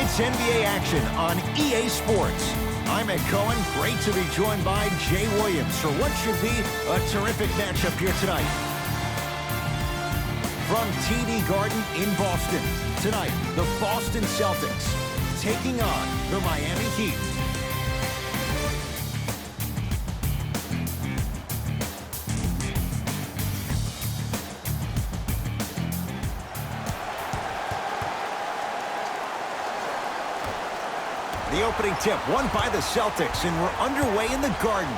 It's NBA action on EA Sports. I'm Ed Cohen. Great to be joined by Jay Williams for what should be a terrific matchup here tonight. From TD Garden in Boston, tonight, the Boston Celtics taking on the Miami Heat. The opening tip won by the Celtics, and we're underway in the Garden.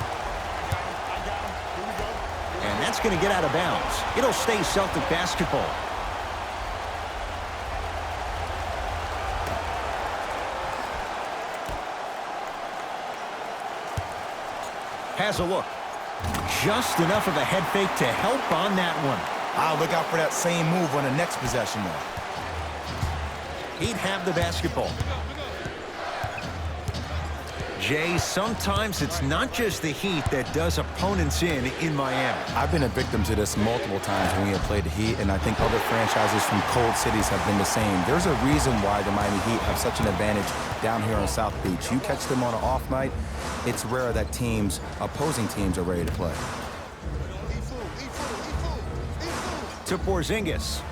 And that's going to get out of bounds. It'll stay Celtic basketball. Has a look. Just enough of a head fake to help on that one. I'll look out for that same move on the next possession, though. He'd have the basketball. Jay, sometimes it's not just the Heat that does opponents in Miami. I've been a victim to this multiple times when we have played the Heat, and I think other franchises from cold cities have been the same. There's a reason why the Miami Heat have such an advantage down here on South Beach. You catch them on an off night, it's rare that opposing teams are ready to play. To Porzingis.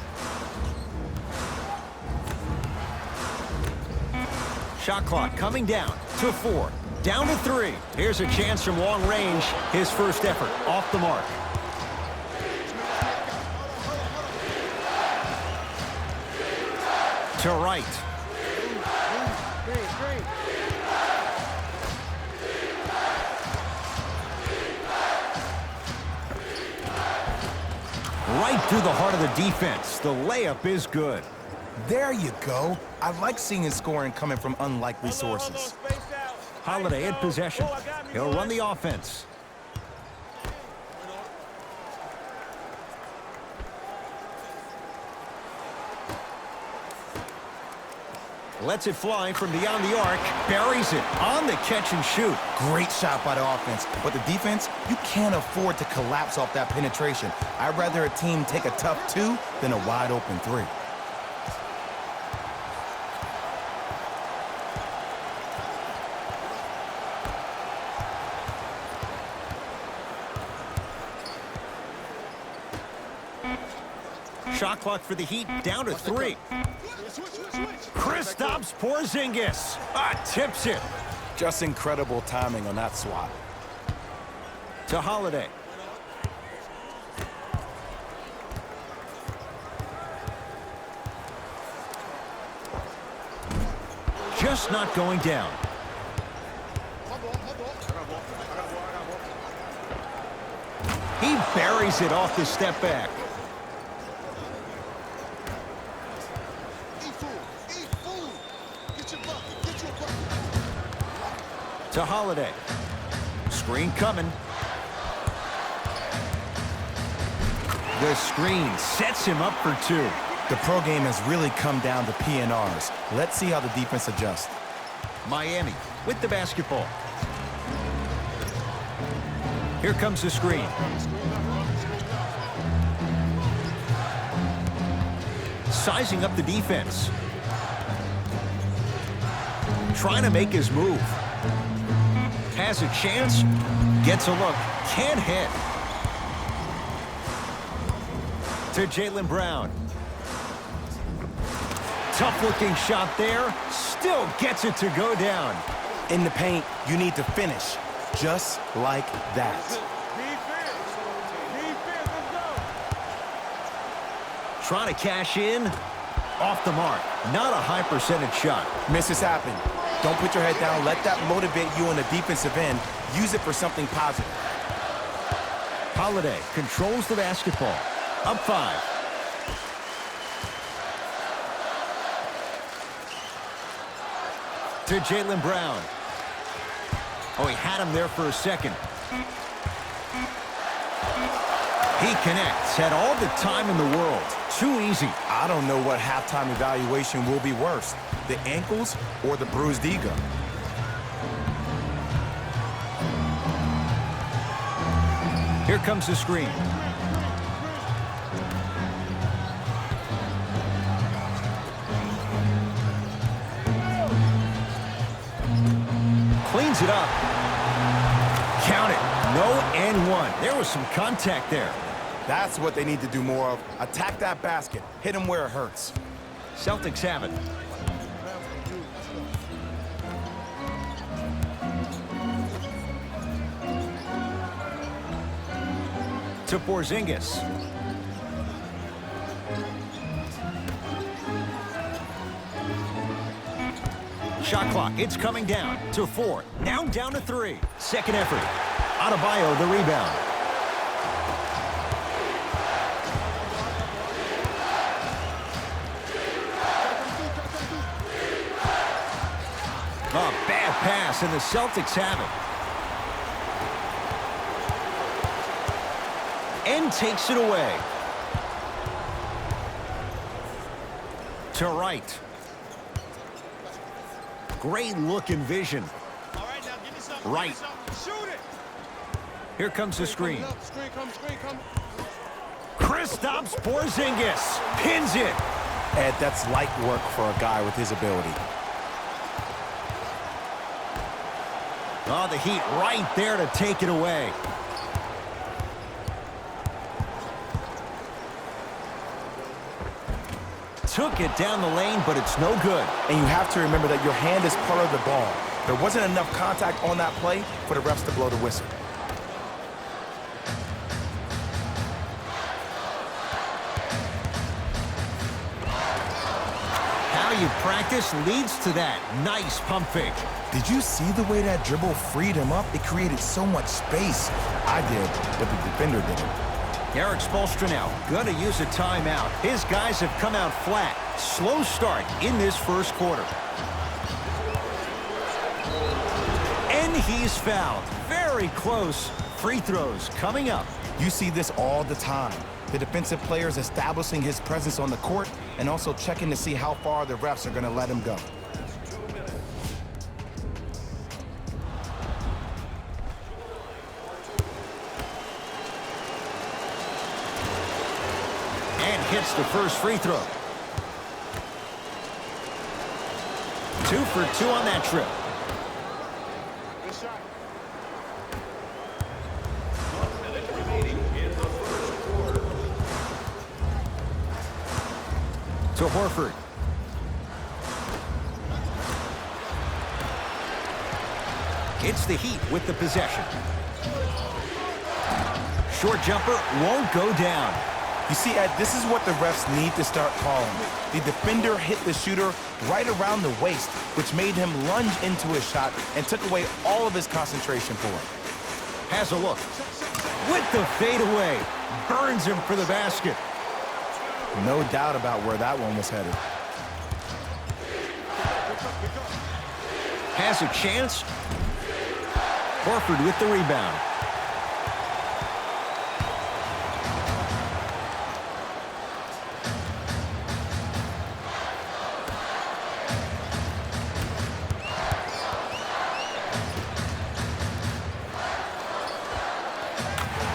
Shot clock coming down to 4. Down to 3. Here's a chance from long range. His first effort off the mark. To right. Right through the heart of the defense. The layup is good. There you go. I like seeing scoring coming from unlikely sources. Holiday in possession. He'll run the offense. Lets it fly from beyond the arc. Buries it on the catch and shoot. Great shot by the offense. But the defense, you can't afford to collapse off that penetration. I'd rather a team take a tough 2 than a wide open 3. Shot clock for the Heat down to 3. Kristaps Porzingis tips it. Just incredible timing on that swat. To Holiday. Just not going down. He buries it off the step back. To Holiday. Screen coming. The screen sets him up for 2. The pro game has really come down to PNRs. Let's see how the defense adjusts. Miami with the basketball. Here comes the screen. Sizing up the defense. Trying to make his move. Has a chance, gets a look, can't hit. To Jaylen Brown. Tough-looking shot there, still gets it to go down. In the paint, you need to finish, just like that. Trying to cash in, off the mark. Not a high percentage shot. Misses happen. Don't put your head down. Let that motivate you on the defensive end. Use it for something positive. Holiday controls the basketball. Up 5. To Jaylen Brown. Oh, he had him there for a second. He connects. Had all the time in the world. Too easy. I don't know what halftime evaluation will be worse, the ankles or the bruised ego. Here comes the screen. brings it up. Count it. No and one. There was some contact there. That's what they need to do more of. Attack that basket. Hit him where it hurts. Celtics have it. To Porzingis. Shot clock, it's coming down to 4. Now down to 3. Second effort. Adebayo, the rebound. A bad pass, and the Celtics have it. And takes it away. To Wright. Great look and vision. All right, now give me something. Right. Shoot it. Here comes the screen. Screen come. Kristaps Porzingis pins it. Ed, that's light work for a guy with his ability. Oh, the Heat right there to take it away. Took it down the lane, but it's no good. And you have to remember that your hand is part of the ball. There wasn't enough contact on that play for the refs to blow the whistle. How you practice leads to that. Nice pump fake. Did you see the way that dribble freed him up? It created so much space. I did, but the defender didn't. Eric Spoelstra now gonna use a timeout. His guys have come out flat. Slow start in this first quarter. And he's fouled. Very close. Free throws coming up. You see this all the time. The defensive players establishing his presence on the court and also checking to see how far the refs are gonna let him go. Hits the first free throw. 2 for 2 on that trip. Good shot. To Horford. It's the Heat with the possession. Short jumper won't go down. You see, Ed, this is what the refs need to start calling. The defender hit the shooter right around the waist, which made him lunge into his shot and took away all of his concentration for him. Has a look. With the fadeaway. Burns him for the basket. No doubt about where that one was headed. Has a chance. Horford with the rebound.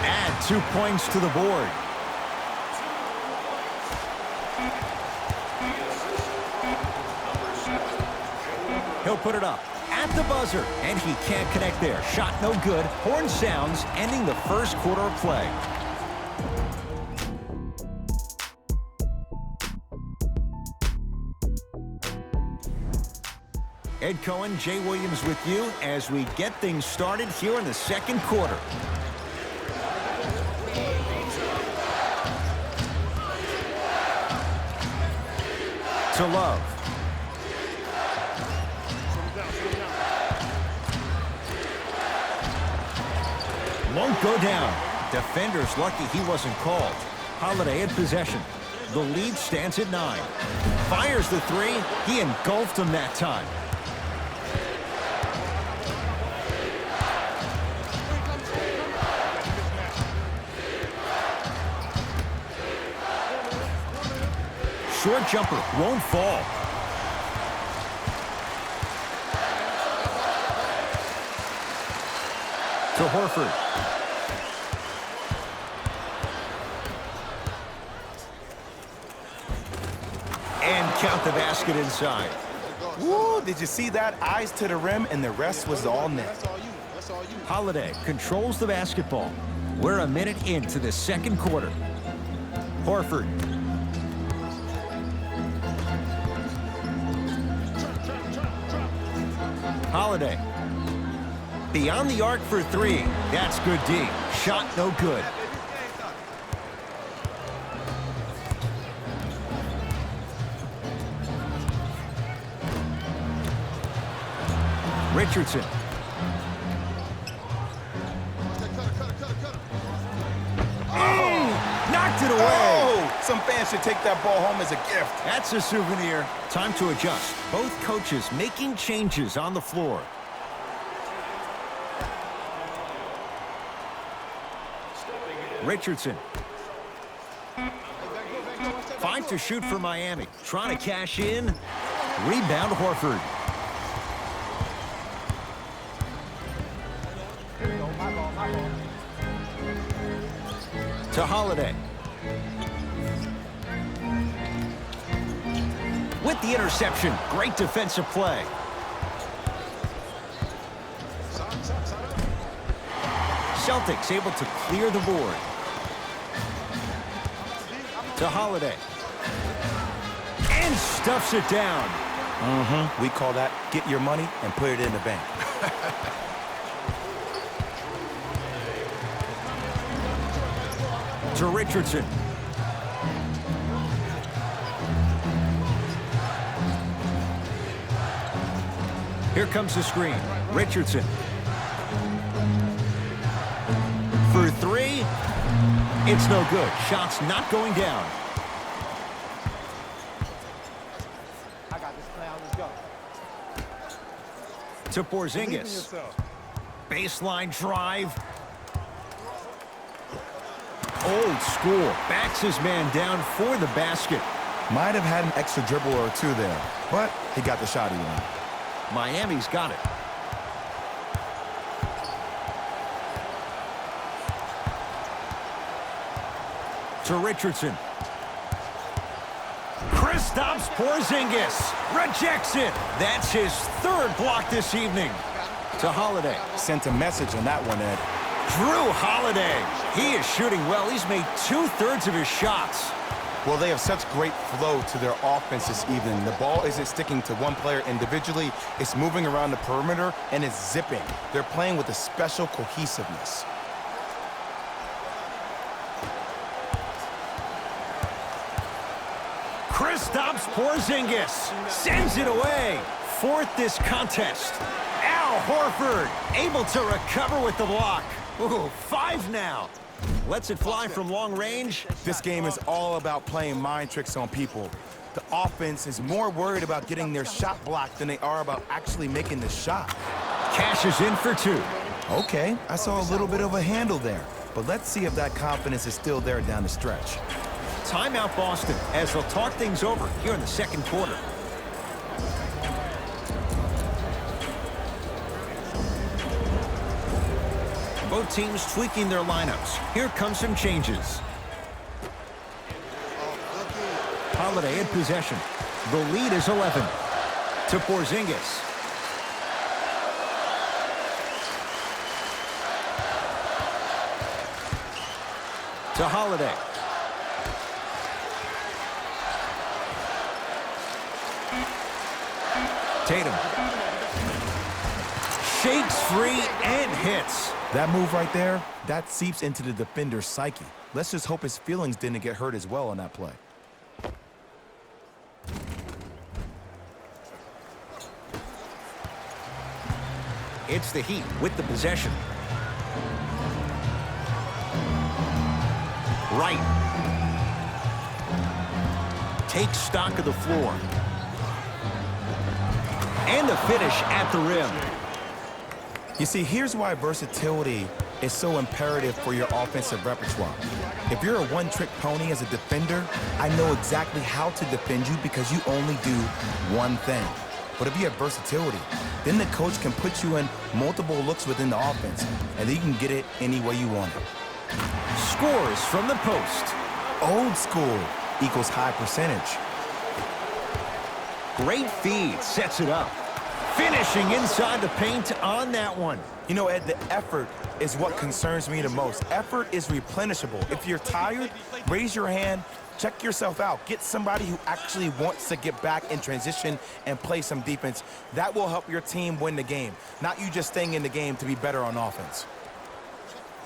Add 2 points to the board. He'll put it up at the buzzer, and he can't connect there. Shot no good. Horn sounds, ending the first quarter of play. Ed Cohen, Jay Williams with you as we get things started here in the second quarter. To Love. Won't go down. Defender's lucky he wasn't called. Holiday in possession. The lead stands at 9. Fires the 3. He engulfed him that time. Short jumper won't fall. To Horford. And count the basket inside. Woo, did you see that? Eyes to the rim, and the rest was all net. That's all you. That's all you. Holiday controls the basketball. We're a minute into the second quarter. Horford. Holiday. Beyond the arc for three. That's good D. Shot no good. Richardson. Knocked it away. Oh, some fans should take that ball home as a gift. That's a souvenir. Time to adjust. Both coaches making changes on the floor. Richardson. 5 to shoot for Miami. Trying to cash in. Rebound Horford. To Holiday. With the interception. Great defensive play. Celtics able to clear the board. To Holiday. And stuffs it down. We call that get your money and put it in the bank. To Richardson. Here comes the screen. Richardson. For three. It's no good. Shot's not going down. I got this plan. Let's go. To Believe in Porzingis. yourself. Baseline drive. Old school. Backs his man down for the basket. Might have had an extra dribble or two there, but he got the shot he wanted. Miami's got it. To Richardson. Kristaps Porzingis rejects it. That's his third block this evening. To Holiday. Sent a message on that one, Ed. Drew Holiday. He is shooting well. He's made 2/3 of his shots. Well, they have such great flow to their offense this evening. The ball isn't sticking to one player individually. It's moving around the perimeter, and it's zipping. They're playing with a special cohesiveness. Kristaps Porzingis sends it away. Fourth this contest. Al Horford able to recover with the block. Ooh, 5 now. Lets it fly from long range. This game is all about playing mind tricks on people. The offense is more worried about getting their shot blocked than they are about actually making the shot. Cashes in for 2. Okay, I saw a little bit of a handle there, but let's see if that confidence is still there down the stretch. Timeout Boston as they'll talk things over here in the second quarter. Both teams tweaking their lineups. Here come some changes. Holiday in possession. The lead is 11. To Porzingis. To Holiday. Tatum. Shakes free and hits. That move right there, that seeps into the defender's psyche. Let's just hope his feelings didn't get hurt as well on that play. It's the Heat with the possession. Right. Takes stock of the floor. And the finish at the rim. You see, here's why versatility is so imperative for your offensive repertoire. If you're a one-trick pony as a defender, I know exactly how to defend you because you only do one thing. But if you have versatility, then the coach can put you in multiple looks within the offense, and then you can get it any way you want it. Scores from the post. Old school equals high percentage. Great feed, sets it up. Finishing inside the paint on that one. You know, Ed, the effort is what concerns me the most. Effort is replenishable. If you're tired, raise your hand, check yourself out. Get somebody who actually wants to get back in transition and play some defense. That will help your team win the game, not you just staying in the game to be better on offense.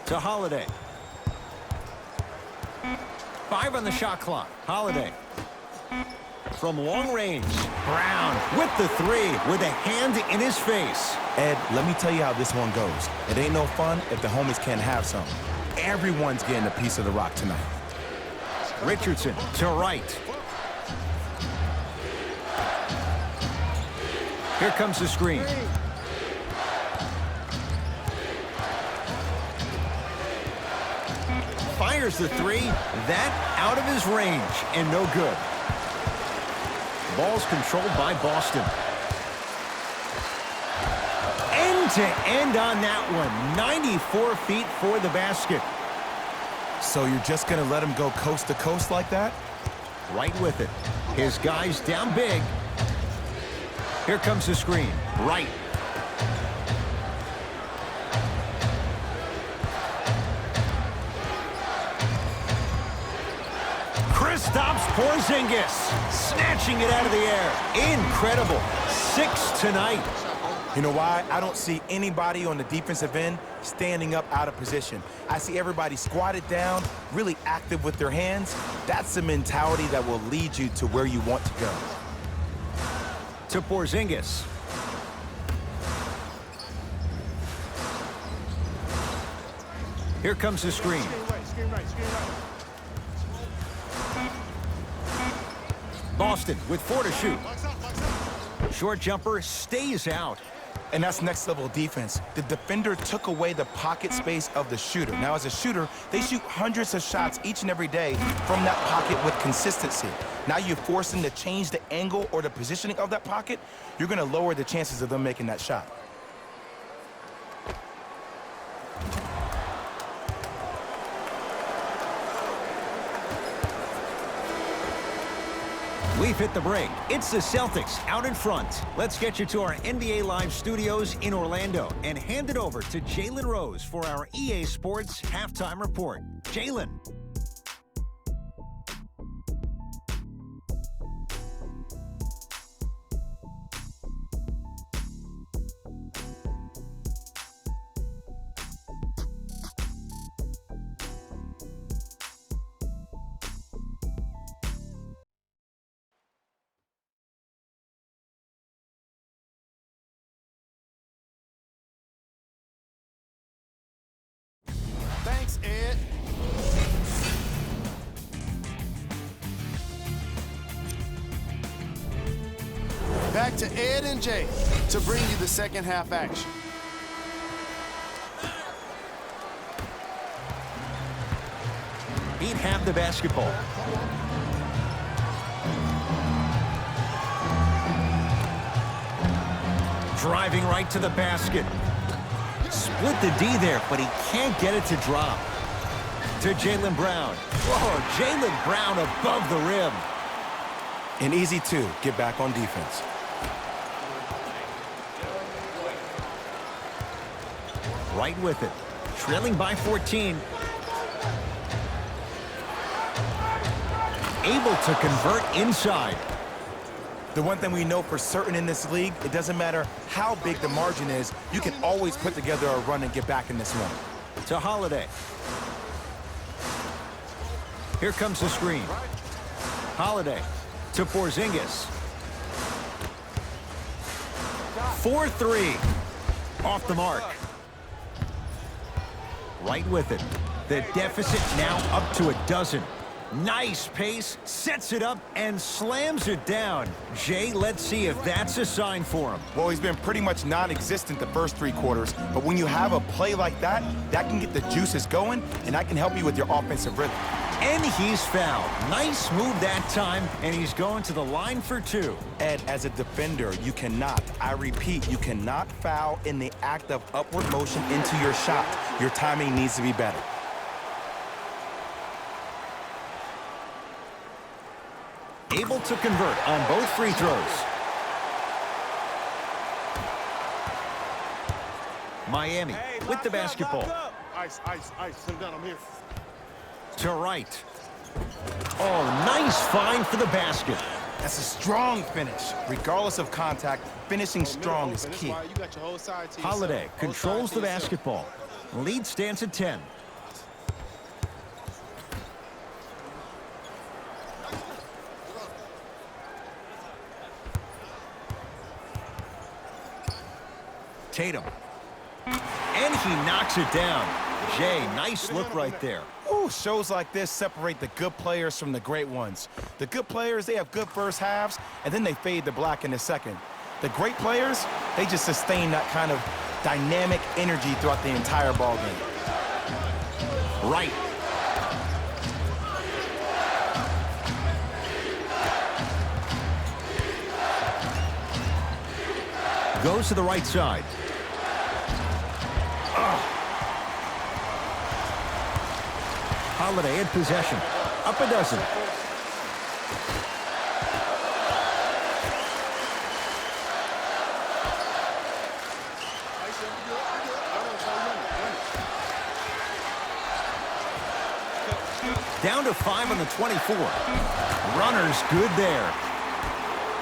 To Holiday. 5 on the shot clock. Holiday. From long range, Brown with the 3 with a hand in his face. Ed, let me tell you how this one goes. It ain't no fun if the homies can't have some. Everyone's getting a piece of the rock tonight. Richardson to right. Here comes the screen. Fires the 3. That out of his range and no good. Ball's controlled by Boston. End to end on that one. 94 feet for the basket. So you're just going to let him go coast to coast like that? Right with it. His guy's down big. Here comes the screen. Right. Stops Porzingis, snatching it out of the air. Incredible. 6 tonight. You know why? I don't see anybody on the defensive end standing up out of position. I see everybody squatted down, really active with their hands. That's the mentality that will lead you to where you want to go. To Porzingis. Here comes the screen. Screen right. Boston with 4 to shoot. Short jumper stays out. And that's next level defense. The defender took away the pocket space of the shooter. Now, as a shooter, they shoot hundreds of shots each and every day from that pocket with consistency. Now you force them to change the angle or the positioning of that pocket, you're going to lower the chances of them making that shot. We've hit the break. It's the Celtics out in front. Let's get you to our NBA Live studios in Orlando and hand it over to Jalen Rose for our EA Sports halftime report. Jalen. Thanks, Ed. Back to Ed and Jay to bring you the second half action. He'd have the basketball. Driving right to the basket. Split the D there, but he can't get it to drop. To Jaylen Brown. Whoa, Jaylen Brown above the rim. And easy, too. Get back on defense. Right with it. Trailing by 14. Able to convert inside. The one thing we know for certain in this league, it doesn't matter how big the margin is, you can always put together a run and get back in this one. To Holiday. Here comes the screen. Holiday to Porzingis. 4-3. Off the mark. Right with it. The deficit now up to a dozen. Nice pace, sets it up, and slams it down. Jay, let's see if that's a sign for him. Well, he's been pretty much non-existent the first 3 quarters, but when you have a play like that, that can get the juices going, and that can help you with your offensive rhythm. And he's fouled. Nice move that time, and he's going to the line for 2. Ed, as a defender, you cannot, I repeat, you cannot foul in the act of upward motion into your shot. Your timing needs to be better. Able to convert on both free throws. Miami with the basketball. Ice, ice, ice. Sit down, I'm here. To right. Oh, nice find for the basket. That's a strong finish. Regardless of contact, finishing strong is key. You got your whole side to yourself. Holiday controls the basketball. Lead stands at 10. Tatum. And he knocks it down. Jay, nice look right there. Ooh, shows like this separate the good players from the great ones. The good players, they have good first halves, and then they fade to black in the second. The great players, they just sustain that kind of dynamic energy throughout the entire ballgame. Right. Goes to the right side. Holiday in possession. Up a dozen. Down to 5 on the 24. Runners good there.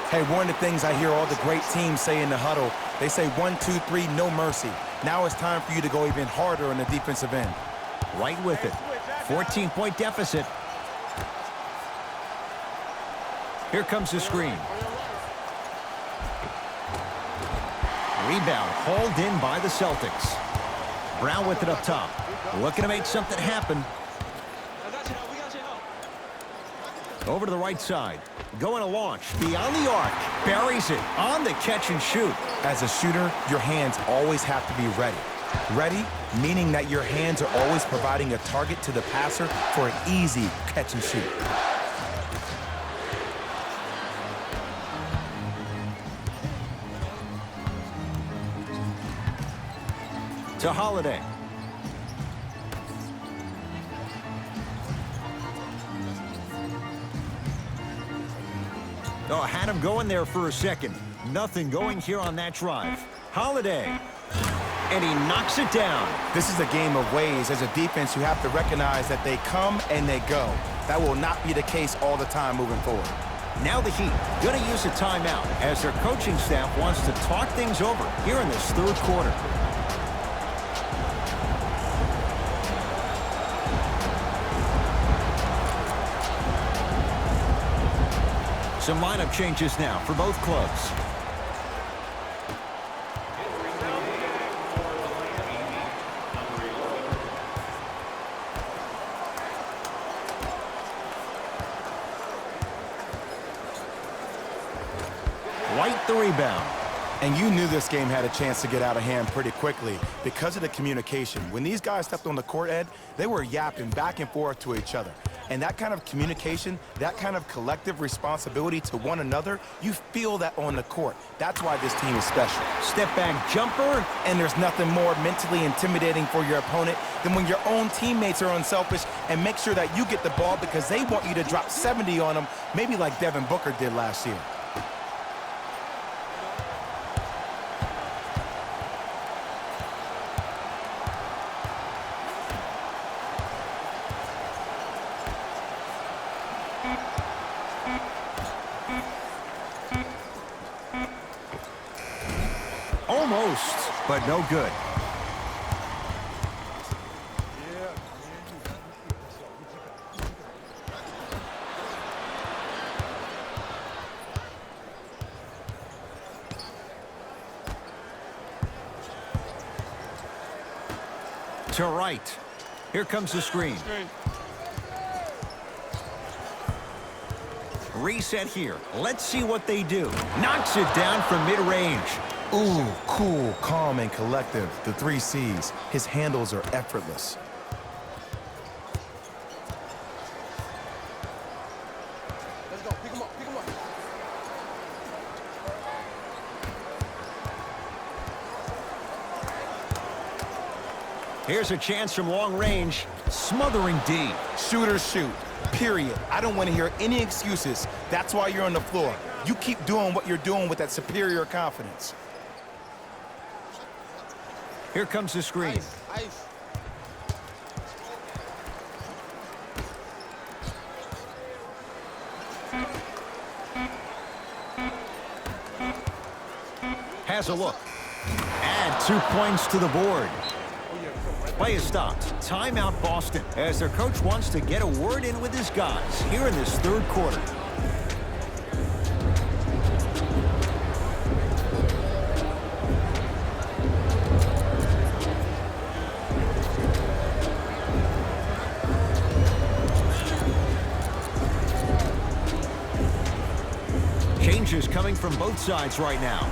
Hey, one of the things I hear all the great teams say in the huddle, they say 1, 2, 3, no mercy. Now it's time for you to go even harder on the defensive end. Right with it. 14-point deficit. Here comes the screen. Rebound hauled in by the Celtics. Brown with it up top. Looking to make something happen. Over to the right side. Going to launch. Beyond the arc. Buries it. On the catch and shoot. As a shooter, your hands always have to be ready. Ready, meaning that your hands are always providing a target to the passer for an easy catch and shoot. To Holiday. Oh, had him going there for a second. Nothing going here on that drive. Holiday. And he knocks it down. This is a game of ways. As a defense, you have to recognize that they come and they go. That will not be the case all the time moving forward. Now the Heat going to use a timeout as their coaching staff wants to talk things over here in this third quarter. Some lineup changes now for both clubs. White the rebound. And you knew this game had a chance to get out of hand pretty quickly because of the communication. When these guys stepped on the court, Ed, they were yapping back and forth to each other. And that kind of communication, that kind of collective responsibility to one another, you feel that on the court. That's why this team is special. Step back jumper. And there's nothing more mentally intimidating for your opponent than when your own teammates are unselfish and make sure that you get the ball because they want you to drop 70 on them, maybe like Devin Booker did last year. Almost, but no good. To right. Here comes the screen. Reset here. Let's see what they do. Knocks it down from mid-range. Ooh, cool, calm, and collective. The 3 C's. His handles are effortless. Let's go. Pick him up. Pick him up. Here's a chance from long range. Smothering D. Shooters shoot. Period. I don't want to hear any excuses. That's why you're on the floor. You keep doing what you're doing with that superior confidence. Here comes the screen. Ice. Has a look. Add 2 points to the board. Play is stopped. Timeout Boston as their coach wants to get a word in with his guys here in this third quarter. Changes coming from both sides right now.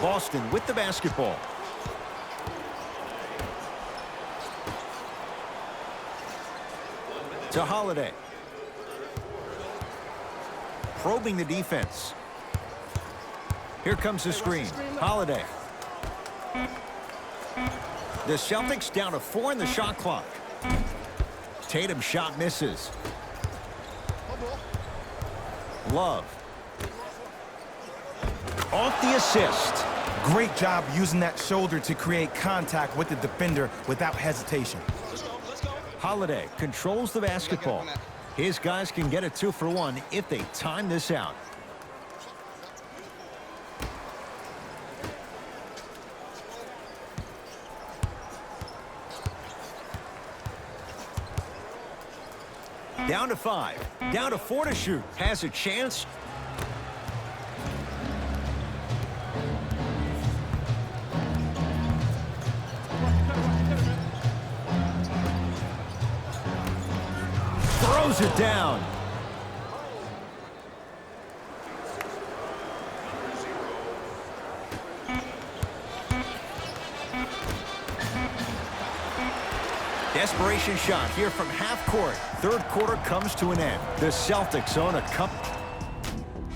Boston with the basketball. To Holiday. Probing the defense. Here comes the screen. Holiday. The Celtics down to 4 in the shot clock. Tatum's shot misses. Love. Off the assist. Great job using that shoulder to create contact with the defender without hesitation. Holiday controls the basketball. His guys can get a 2-for-1 if they time this out. Down to 5. Down to 4 to shoot. Has a chance. Throws it down. Desperation shot here from half court. Third quarter comes to an end. The Celtics own a cup.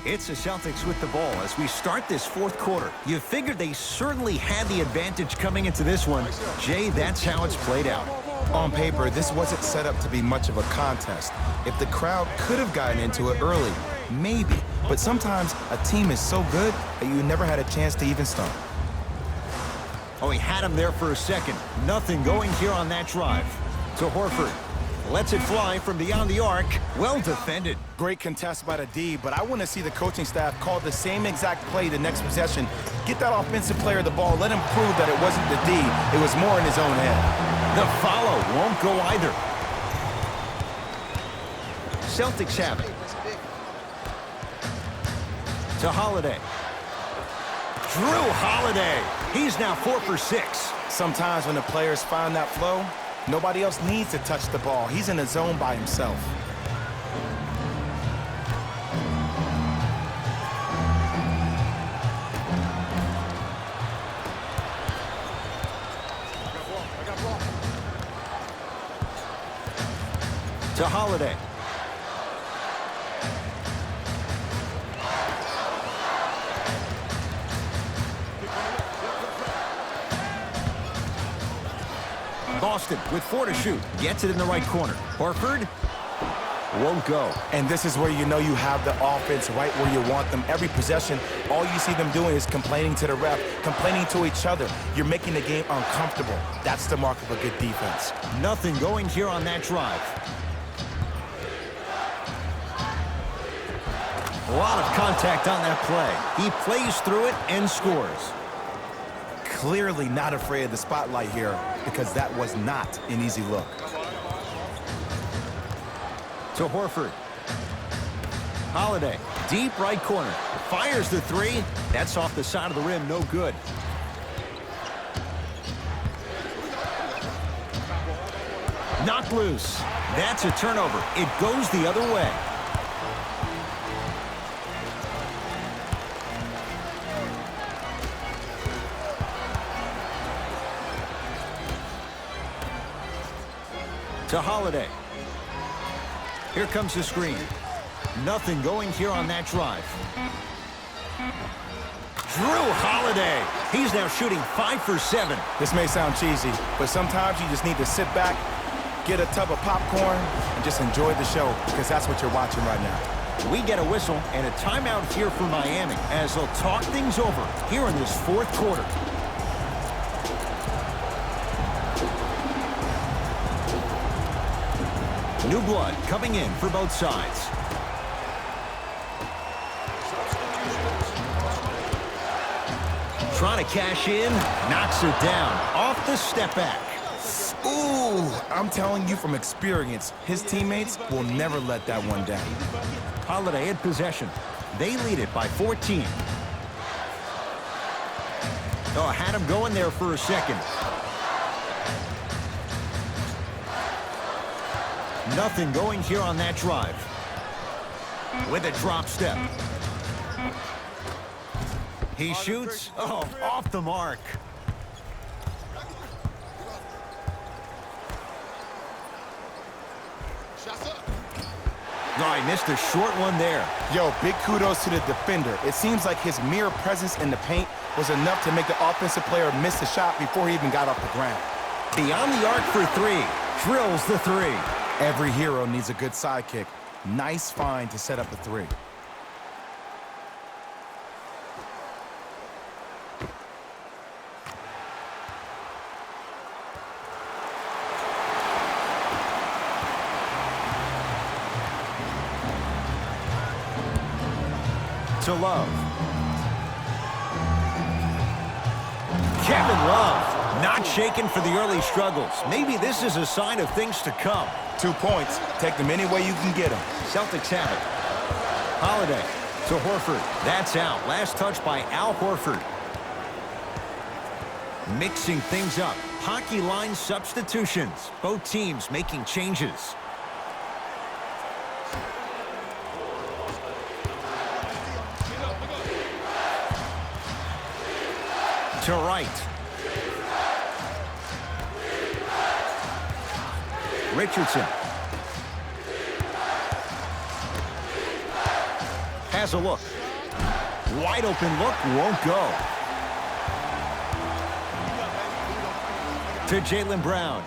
It's the Celtics with the ball as we start this fourth quarter. You figured they certainly had the advantage coming into this one. Jay, that's how it's played out. On paper, this wasn't set up to be much of a contest. If the crowd could have gotten into it early, maybe. But sometimes a team is so good that you never had a chance to even start. Oh, he had him there for a second. Nothing going here on that drive. To Horford. Lets it fly from beyond the arc. Well defended. Great contest by the D, but I want to see the coaching staff call the same exact play the next possession. Get that offensive player the ball. Let him prove that it wasn't the D. It was more in his own head. The follow won't go either. Celtics have it. To Holiday. Drew Holiday. He's now 4 for 6. Sometimes when the players find that flow, nobody else needs to touch the ball. He's in a zone by himself. To Holiday. Boston with 4 to shoot. Gets it in the right corner. Horford won't go. And this is where you know you have the offense right where you want them. Every possession, all you see them doing is complaining to the ref, complaining to each other. You're making the game uncomfortable. That's the mark of a good defense. Nothing going here on that drive. A lot of contact on that play. He plays through it and scores. Clearly not afraid of the spotlight here because that was not an easy look. To Horford. Holiday, deep right corner. Fires the 3. That's off the side of the rim, no good. Knocked loose. That's a turnover. It goes the other way. To Holiday. Here comes the screen. Nothing going here on that drive. Drew Holiday. He's now shooting 5 for 7. This may sound cheesy, but sometimes you just need to sit back, get a tub of popcorn, and just enjoy the show because that's what you're watching right now. We get a whistle and a timeout here for Miami as they'll talk things over here in this fourth quarter. New blood coming in for both sides. Trying to cash in, knocks it down off the step back. Ooh, I'm telling you from experience, his teammates will never let that one down. Holiday had possession. They lead it by 14. Oh, had him going there for a second. Nothing going here on that drive. With a drop step. He shoots. Oh, off the mark. Oh, he missed a short one there. Yo, big kudos to the defender. It seems like his mere presence in the paint was enough to make the offensive player miss the shot before he even got off the ground. Beyond the arc for three. Drills the three. Every hero needs a good sidekick. Nice find to set up the three. To Love. Kevin Love, not shaken for the early struggles. Maybe this is a sign of things to come. 2 points. Take them any way you can get them. Celtics have it. Holiday to Horford. That's out. Last touch by Al Horford. Mixing things up. Hockey line substitutions. Both teams making changes. To right. Richardson. Has a look. Wide open look, won't go. To Jaylen Brown.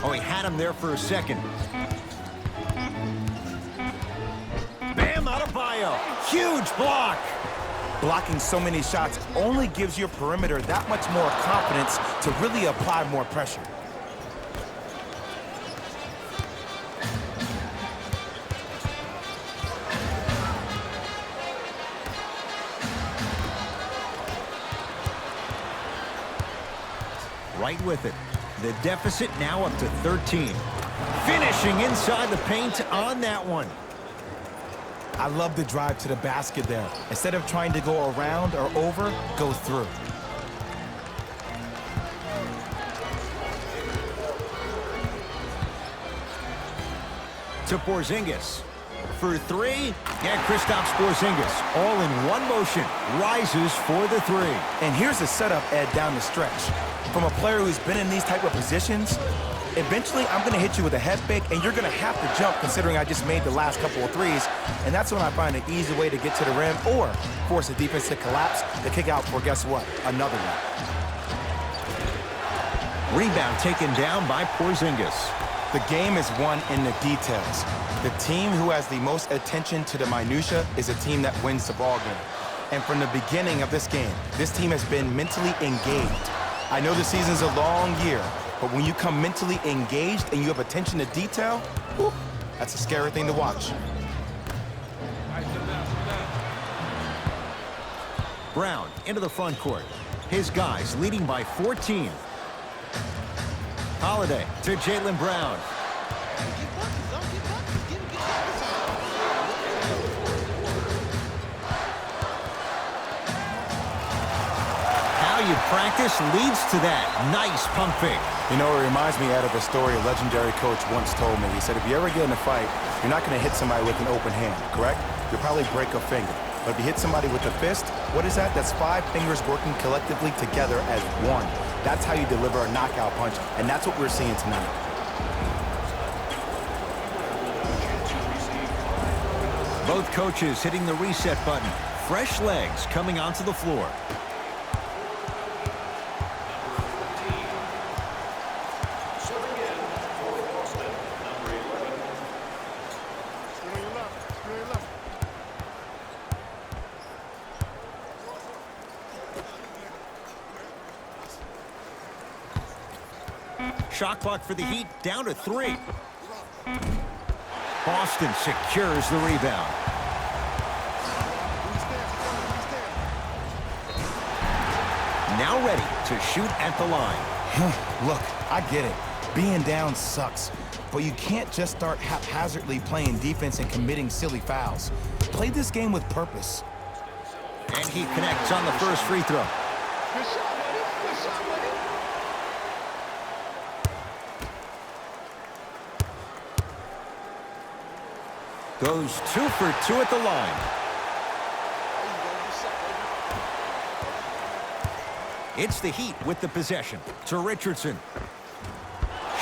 Oh, he had him there for a second. Bam, Adebayo. Huge block. Blocking so many shots only gives your perimeter that much more confidence to really apply more pressure. Right with it. The deficit now up to 13. Finishing inside the paint on that one. I love the drive to the basket there. Instead of trying to go around or over, go through. To Porzingis. For three. Yeah, Kristaps Porzingis, all in one motion, rises for the three. And here's the setup, Ed, down the stretch. From a player who's been in these type of positions, eventually I'm going to hit you with a head fake, and you're going to have to jump considering I just made the last couple of threes. And that's when I find an easy way to get to the rim or force the defense to collapse to kick out for, guess what, another one. Rebound taken down by Porzingis. The game is won in the details. The team who has the most attention to the minutia is a team that wins the ball game. And from the beginning of this game, this team has been mentally engaged. I know the season's a long year, but when you come mentally engaged and you have attention to detail, whew, that's a scary thing to watch. Brown into the front court. His guys leading by 14. Holiday to Jaylen Brown. How you practice leads to that. Nice pump fake. You know, it reminds me out of a story a legendary coach once told me. He said, if you ever get in a fight, you're not going to hit somebody with an open hand, correct? You'll probably break a finger. But if you hit somebody with a fist, what is that? That's 5 fingers working collectively together as one. That's how you deliver a knockout punch, and that's what we're seeing tonight. Both coaches hitting the reset button. Fresh legs coming onto the floor. Shot clock for the Heat down to 3. Boston secures the rebound. Now ready to shoot at the line. Look, I get it. Being down sucks. But you can't just start haphazardly playing defense and committing silly fouls. Play this game with purpose. And he connects on the first free throw. Good shot, buddy. Good shot, buddy. Goes 2 for 2 at the line. It's the Heat with the possession to Richardson.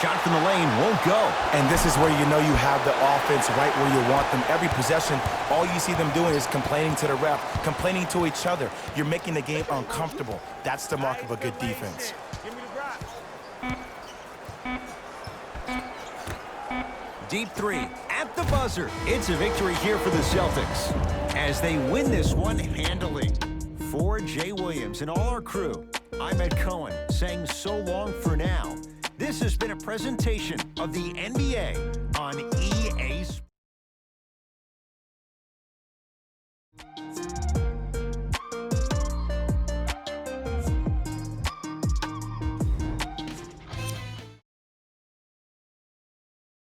Shot from the lane won't go. And this is where you know you have the offense right where you want them. Every possession, all you see them doing is complaining to the ref, complaining to each other. You're making the game uncomfortable. That's the mark of a good defense. Give me the rock. Deep three at the buzzer. It's a victory here for the Celtics as they win this one handily. For Jay Williams and all our crew, I'm Ed Cohen saying so long for now. This has been a presentation of the NBA on EA.